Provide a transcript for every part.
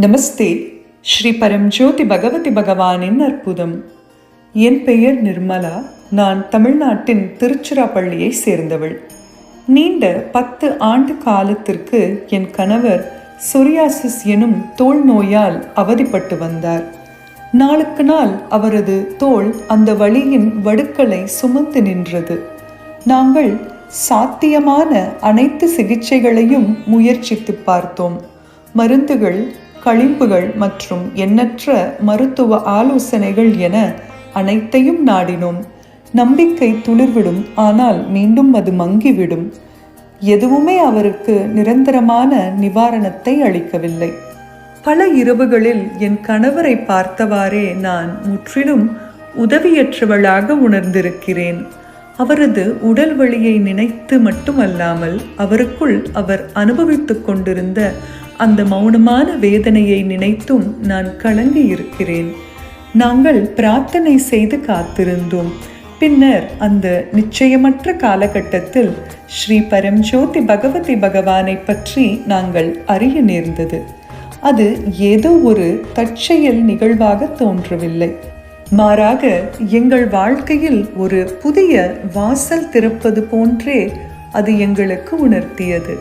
நமஸ்தே. ஸ்ரீ பரம்ஜோதி பகவதி பகவானின் அற்புதம். என் பெயர் நிர்மலா. நான் தமிழ்நாட்டின் திருச்சிராப்பள்ளியை சேர்ந்தவள். நீண்ட 10 ஆண்டு காலத்திற்கு என் கணவர் சொரியாசிஸ் எனும் தோல் நோயால் அவதிப்பட்டு வந்தார். நாளுக்கு நாள் அவரது தோல் அந்த வலியின் வடுக்களை சுமந்து நின்றது. நாங்கள் சாத்தியமான அனைத்து சிகிச்சைகளையும் முயற்சித்து பார்த்தோம். மருந்துகள், களிம்புகள் மற்றும் எண்ணற்ற மருத்துவ ஆலோசனைகள் என அனைத்தையும் நாடினோம். நம்பிக்கை துளிர்விடும், ஆனால் மீண்டும் அது மங்கிவிடும். எதுவுமே அவருக்கு நிரந்தரமான நிவாரணத்தை அளிக்கவில்லை. பல இரவுகளில் என் கணவரை பார்த்தவாறே நான் முற்றிலும் உதவியற்றவளாக உணர்ந்திருக்கிறேன். அவரது உடல் வலியை நினைத்து மட்டுமல்லாமல் அவருக்குள் அவர் அனுபவித்துக் கொண்டிருந்த அந்த மௌனமான வேதனையை நினைத்தும் நான் கலங்கி இருக்கிறேன். நாங்கள் பிரார்த்தனை செய்து காத்திருந்தோம். பின்னர் அந்த நிச்சயமற்ற காலகட்டத்தில் ஸ்ரீ பரம்ஜோதி பகவதி பகவானை பற்றி நாங்கள் அறிய நேர்ந்தது. அது ஏதோ ஒரு தற்செயல் நிகழ்வாக தோன்றவில்லை. மாறாக எங்கள் வாழ்க்கையில் ஒரு புதிய வாசல் திறப்பது போன்றே அது எங்களுக்கு உணர்த்தியது.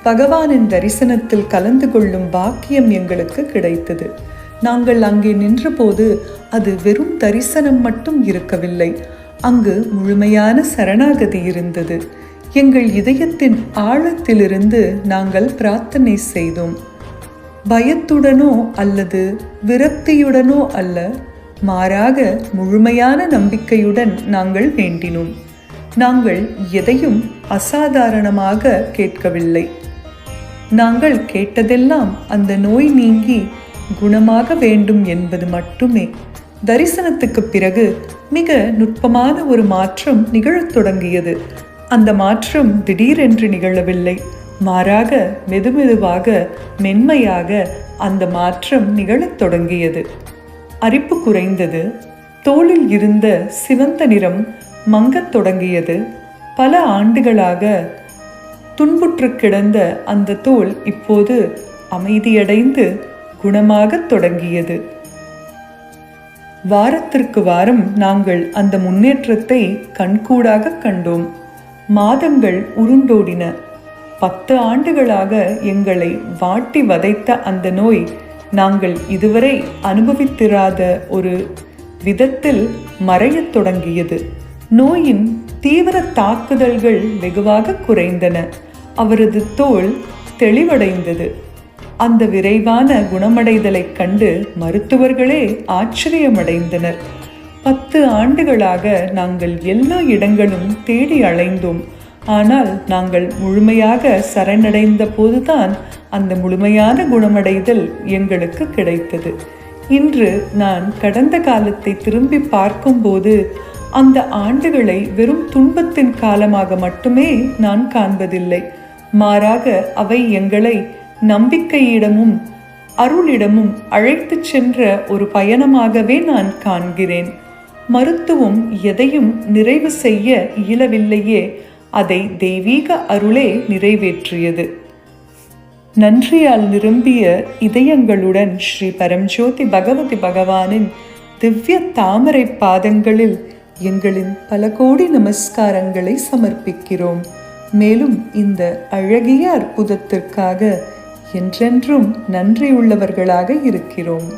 பகவானின் தரிசனத்தில் கலந்து கொள்ளும் பாக்கியம் எங்களுக்கு கிடைத்தது. நாங்கள் அங்கே நின்றபோது அது வெறும் தரிசனம் மட்டும் இருக்கவில்லை. அங்கு முழுமையான சரணாகதி இருந்தது. எங்கள் இதயத்தின் ஆழத்திலிருந்து நாங்கள் பிரார்த்தனை செய்தோம். பயத்துடனோ அல்லது விரக்தியுடனோ அல்ல, மாறாக முழுமையான நம்பிக்கையுடன் நாங்கள் வேண்டினோம். நாங்கள் எதையும் அசாதாரணமாக கேட்கவில்லை. நாங்கள் கேட்டதெல்லாம் அந்த நோய் நீங்கி குணமாக வேண்டும் என்பது மட்டுமே. தரிசனத்துக்கு பிறகு மிக நுட்பமான ஒரு மாற்றம் நிகழத் தொடங்கியது. அந்த மாற்றம் திடீரென்று நிகழவில்லை. மாறாக மெதுமெதுவாக, மென்மையாக அந்த மாற்றம் நிகழத் தொடங்கியது. அரிப்பு குறைந்தது. தோலில் இருந்த சிவந்த நிறம் மங்கத் தொடங்கியது. பல ஆண்டுகளாக துன்புற்று கிடந்த அந்த தோல் இப்போது அமைதியடைந்து குணமாகத் தொடங்கியது. வாரத்திற்கு வாரம் நாங்கள் அந்த முன்னேற்றத்தை கண்கூடாக கண்டோம். மாதங்கள் உருண்டோடின. 10 ஆண்டுகளாக எங்களை வாட்டி வதைத்த அந்த நோய் நாங்கள் இதுவரை அனுபவித்திராத ஒரு விதத்தில் மறையத் தொடங்கியது. நோயின் தீவிர தாக்குதல்கள் வெகுவாக குறைந்தன. அவரது தோல் தெளிவடைந்தது. அந்த விரைவான குணமடைதலைக் கண்டு மருத்துவர்களே ஆச்சரியமடைந்தனர். 10 ஆண்டுகளாக நாங்கள் எல்லா இடங்களும் தேடி அலைந்தோம். ஆனால் நாங்கள் முழுமையாக சரணடைந்த போதுதான் அந்த முழுமையான குணமடைதல் எங்களுக்கு கிடைத்தது. இன்று நான் கடந்த காலத்தை திரும்பி பார்க்கும்போது அந்த ஆண்டுகளை வெறும் துன்பத்தின் காலமாக மட்டுமே நான் காண்பதில்லை. மாறாக அவை எங்களை நம்பிக்கையிடமும் அருளிடமும் அழைத்து சென்ற ஒரு பயணமாகவே நான் காண்கிறேன். மருத்துவம் எதையும் நிறைவு செய்ய இயலவில்லையே, அதை தெய்வீக அருளே நிறைவேற்றியது. நன்றியால் நிரம்பிய இதயங்களுடன் ஸ்ரீ பரம்ஜோதி பகவதி பகவானின் திவ்ய தாமரை பாதங்களில் எங்களின் பல கோடி நமஸ்காரங்களை சமர்ப்பிக்கிறோம். மேலும் இந்த அழகிய அற்புதத்திற்காக என்றென்றும் நன்றியுள்ளவர்களாக இருக்கிறோம்.